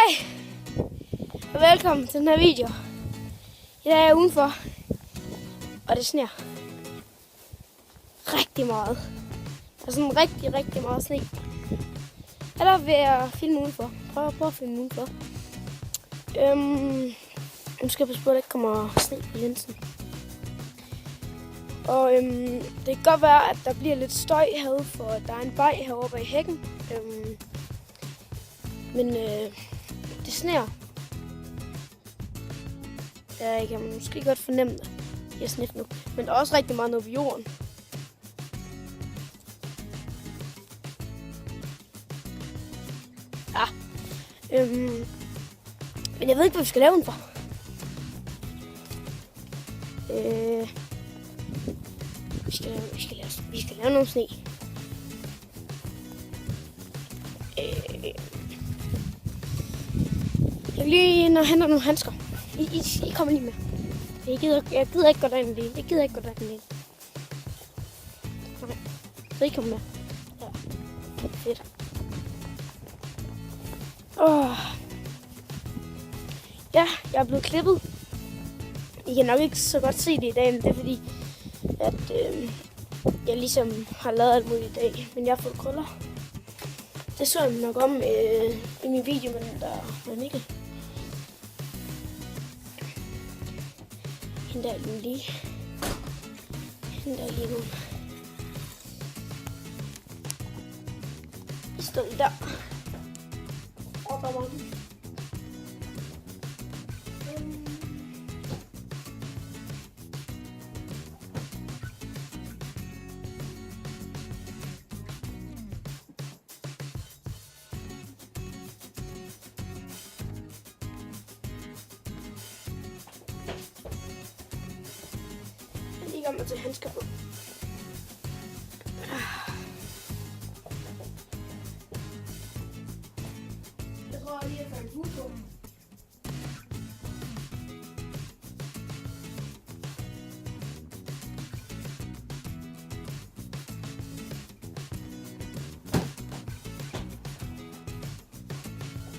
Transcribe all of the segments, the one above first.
Hej og velkommen til den her video. I dag er jeg udenfor, og det sner rigtig meget. Der er sådan rigtig meget sne. Eller vil jeg filme udenfor. Prøv at filme udenfor. Nu skal jeg passe på, at der ikke kommer sne på linsen. Og det kan godt være, at der bliver lidt støj herude, for der er en vej herovre i hækken. Men det sner. Jeg kan måske godt fornemme det. Jeg snif nu. Men der er også rigtig meget nede på jorden. Ja. Men jeg ved ikke, hvad vi skal lave den for. Vi skal lave noget sne. Jeg vil lige ind og hente nogle handsker. I kommer lige med. Jeg gider ikke gå derind lige. Okay. Så I kommer med. Ja. Fedt. Ja, jeg er blevet klippet. I kan nok ikke så godt se det i dag, men det er fordi, at jeg ligesom har lavet alt muligt i dag. Men jeg har fået krøller. Det så jeg nok om i min video, men der var ikke. Henter jeg lige nogle. I står lige der. Og der var den. Jeg kommer til handsker på. Jeg tror lige, at jeg får en hue på.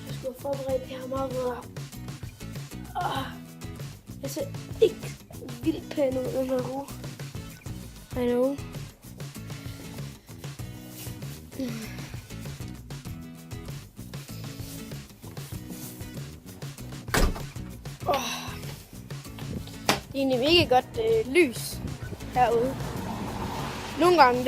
Jeg skulle have forberedt det her meget bedre. Jeg ser ikke vildt pæn ud, den her hue. I know. Det er egentlig mega godt lys herude. Nogle gange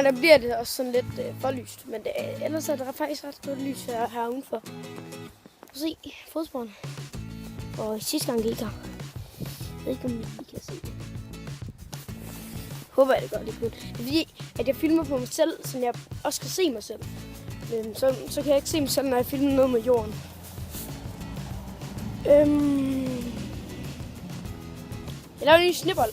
der bliver det også sådan lidt for lyst, men ellers er der faktisk ret stort lys her udenfor. Prøv se fodsporene. Og sidste gang gik her. Jeg ved ikke, om I kan se det. Håber jeg det godt, I kunne. Det er fordi, at jeg filmer på mig selv, så jeg også kan se mig selv. Så kan jeg ikke se mig selv, når jeg filmer noget med jorden. Jeg laver lige en snebold.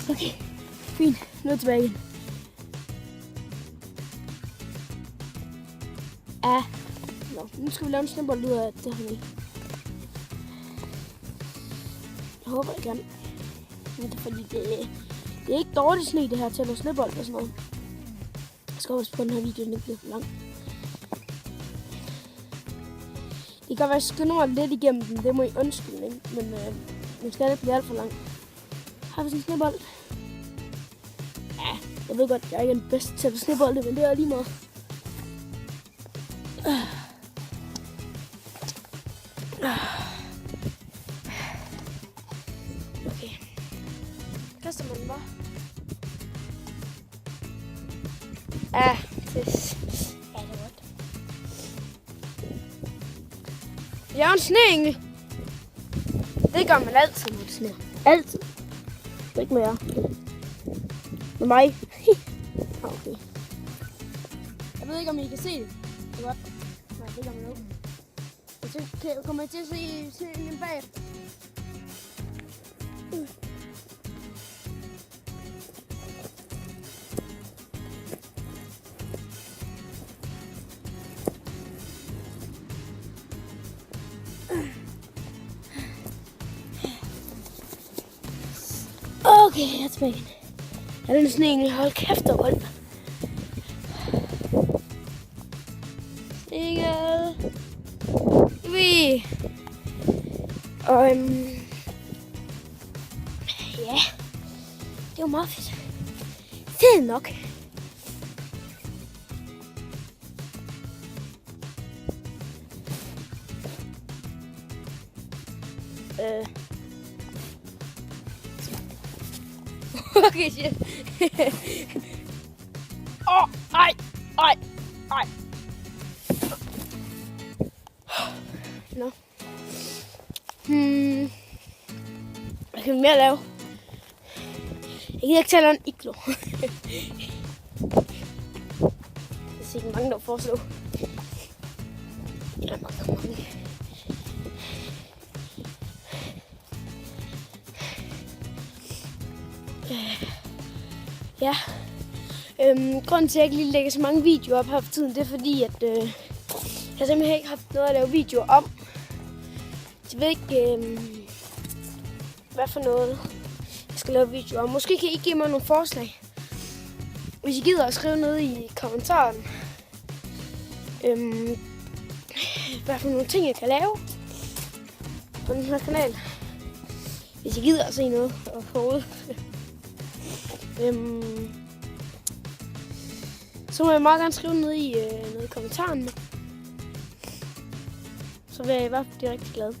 Okay. Fint. Nu er tilbage igen. Nu skal vi lave en snebold ud af det her. Jeg håber, jeg kan. Men det er fordi, det er ikke dårligt sne, det her til at lave snebold og sådan noget. Jeg skal også på den her video, den ikke bliver for lang. Det kan være, at jeg skynder mig lidt igennem den. Det må I undskylde, ikke? Men nu skal det ikke blive alt for lang. Har vi sådan en snebold? Ja, jeg ved godt, jeg er ikke den bedste til at snebolde, men det er lige meget. Okay. Kaster man den bare? Ja, det er godt. Jeg er en sneengle. Det gør man altid, når det sneer. Altid. Ikke med jer. Med mig. Okay. Jeg ved ikke, om I kan se det. Det er godt. Nej, det gør man ikke. Og så kommer jeg til at se en bagefter. Okay, jeg er tilbage igen. Ja, den er sådan egentlig, hold kæft og vold. Snegel. Vi. Og ja, det var meget fedt. Fedt nok. Okay, shit. Ej. Nå. Hvad kan vi mere lave? Jeg gider ikke tale om iglo. Det er sikkert mange, der foreslår. Ja, mange. Ja. Grunden til, at jeg ikke lige lægger så mange videoer op her for tiden, det er fordi, at jeg simpelthen ikke har haft noget at lave videoer om. Jeg ved ikke, hvad for noget jeg skal lave videoer om. Måske kan I give mig nogle forslag. Hvis I gider at skrive ned i kommentaren, hvad for nogle ting jeg kan lave på den her kanal. Hvis I gider at se noget overhovedet. Så må jeg meget gerne skrive ned i noget i kommentaren. Så vil jeg i hvert fald blive rigtig glad.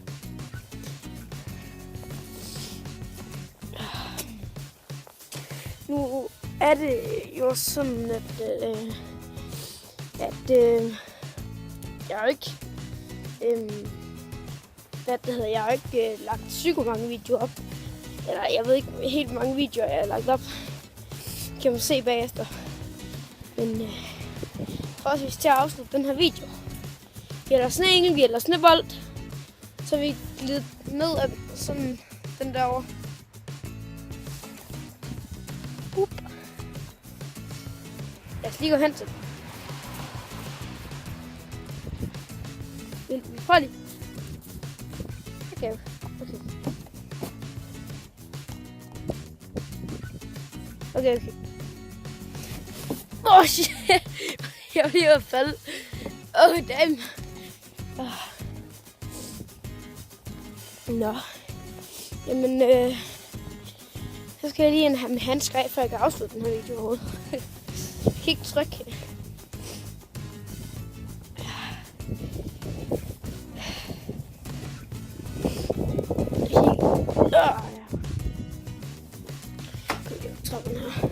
Nu er det jo sådan, at jeg har ikke jeg har ikke lagt psyko mange videoer op. Eller jeg ved ikke helt hvor mange videoer jeg har lagt op. Kan man se bagefter. Men forholdsvis til at afslutte den her video. Vi gælder snegel, vi gælder snebold. Så vi glider ned af sådan den derovre. Jeg skal lige gå hen til den. Vi prøver lige. Okay. Okay. Åh, shit. Jeg var lige ved at falde. Damn. Nå. Jamen, så skal jeg lige have min handsker af, før jeg kan afslutte den her video overhovedet. Jeg kan ikke trykke. Ja. Gå lige op trappen her.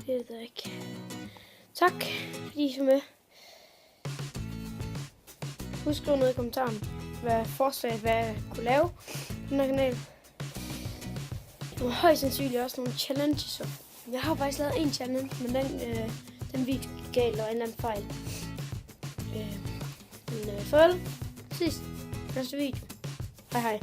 Det ved jeg ikke. Tak, fordi I så med. Husk at skrive noget i kommentaren, hvad jeg kunne lave på den her kanal. Der var højst sandsynligt også nogle challenges. Jeg har faktisk lavet en challenge, men den video gik galt og en eller anden fejl. Men farvel. Sidst. Næste video. Hej hej.